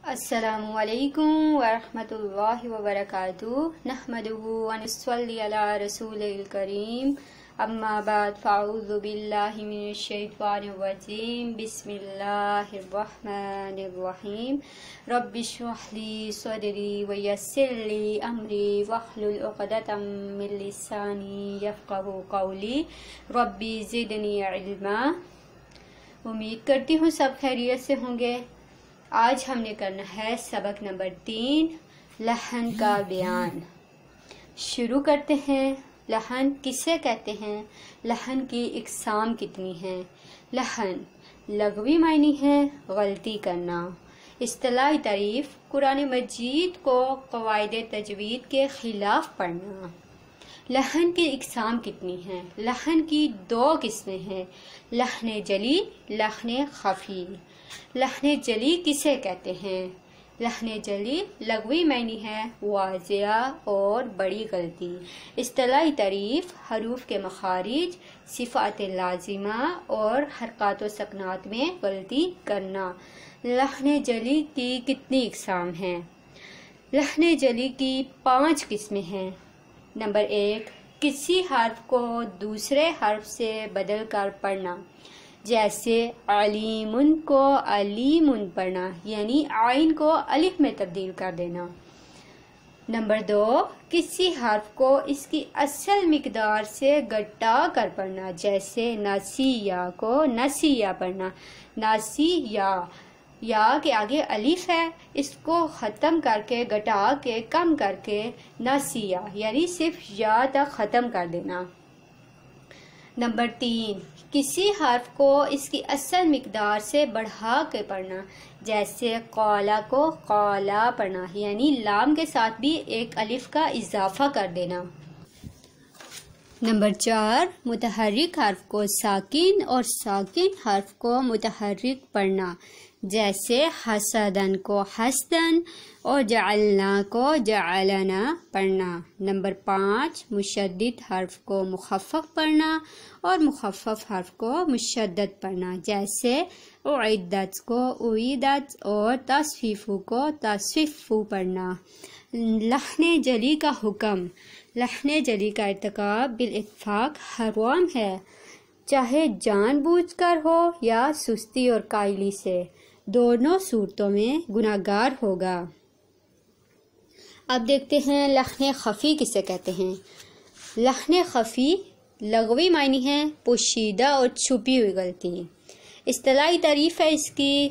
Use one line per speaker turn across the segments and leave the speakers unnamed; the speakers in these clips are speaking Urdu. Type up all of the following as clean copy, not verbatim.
السلام علیکم ورحمۃ اللہ وبرکاتہ نحمدہ ونصلی علی رسول الکریم اما بعد فاعوذ باللہ من الشیطان الرجیم بسم اللہ الرحمن الرحیم رب اشرح لی صدری ویسر لی امری واحلل عقدۃ من لسانی یفقہوا قولی ربی زدنی علما۔ امید کرتی ہوں سب خیریت سے ہوں گے۔ آج ہم نے کرنا ہے سبق نمبر 3 لحن کا بیان۔ شروع کرتے ہیں۔ لحن کسے کہتے ہیں؟ لحن کی اقسام کتنی ہیں؟ لحن لغوی معنی ہے غلطی کرنا۔ اصطلاحی تعریف قرآن مجید کو قواعد تجوید کے خلاف پڑھنا۔ لحن کی اقسام کتنی ہیں؟ لحن کی 2 قسمیں ہیں، لحن جلی، لحن خفی۔ لحن جلی کسے کہتے ہیں؟ لحن جلی لغوی معنی ہے واضح اور بڑی غلطی۔ اصطلاحی تعریف حروف کے مخارج، صفات لازمہ اور حرکات و سکنات میں غلطی کرنا۔ لحن جلی کی کتنی اقسام ہیں؟ لحن جلی کی 5 قسمیں ہیں۔ نمبر 1، کسی حرف کو دوسرے حرف سے بدل کر پڑھنا، جیسے علیمن کو علیمن پڑھنا، یعنی عین کو الف میں تبدیل کر دینا۔ نمبر 2، کسی حرف کو اس کی اصل مقدار سے گھٹا کر پڑھنا، جیسے ناسیہ کو نسیہ پڑھنا۔ ناسیہ یا کے آگے الف ہے، اس کو ختم کر کے گھٹا کے کم کر کے ناسیہ یعنی صرف یا تک ختم کر دینا۔ نمبر 3، کسی حرف کو اس کی اصل مقدار سے بڑھا کے پڑھنا، جیسے قالا کو قالا پڑھنا، یعنی لام کے ساتھ بھی ایک الف کا اضافہ کر دینا۔ نمبر 4، متحرک حرف کو ساکن اور ساکن حرف کو متحرک پڑھنا، جیسے حسدن کو حسدن اور جعلنا کو جعلنا پڑھنا۔ نمبر 5، مشدد حرف کو مخفف پڑھنا اور مخفف حرف کو مشدد پڑھنا، جیسے اعدت کو اعیدت اور تصفیفو کو تصفیفو پڑھنا۔ لحن جلی کا حکم۔ لحن جلی کا ارتکاب بالاتفاق حرام ہے، چاہے جان بوجھ کر ہو یا سستی اور قائلی سے، دونوں صورتوں میں گناہگار ہوگا۔ اب دیکھتے ہیں لحن خفی کسے کہتے ہیں۔ لحن خفی لغوی معنی ہے پوشیدہ اور چھپی ہوئی غلطی۔ اصطلاحی تعریف ہے اس کی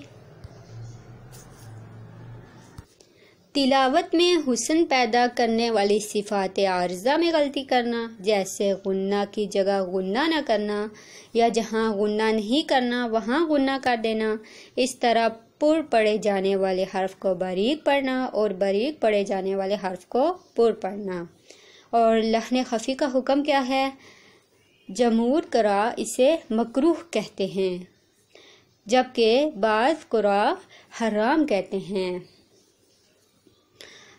تلاوت میں حسن پیدا کرنے والی صفات عارضہ میں غلطی کرنا، جیسے غنہ کی جگہ غنہ نہ کرنا یا جہاں غنہ نہیں کرنا وہاں غنہ کر دینا۔ اس طرح پر پڑھے جانے والے حرف کو باریک پڑھنا اور باریک پڑھے جانے والے حرف کو پر پڑھنا۔ اور لحن خفی کا حکم کیا ہے؟ جمہور قراء اسے مکروہ کہتے ہیں، جبکہ بعض قراء حرام کہتے ہیں۔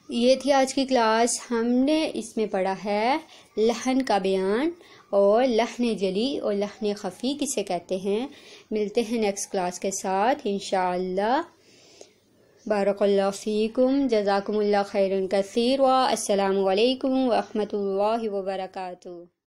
یہ تھی آج کی کلاس۔ ہم نے اس میں پڑھا ہے لحن کا بیان اور لحن جلی اور لحن خفی کسے کہتے ہیں۔ ملتے ہیں نیکسٹ کلاس کے ساتھ انشاءاللہ۔ بارک اللہ فیکم، جزاکم اللہ خیرا کثیرا۔ السلام علیکم ورحمۃ اللہ وبرکاتہ۔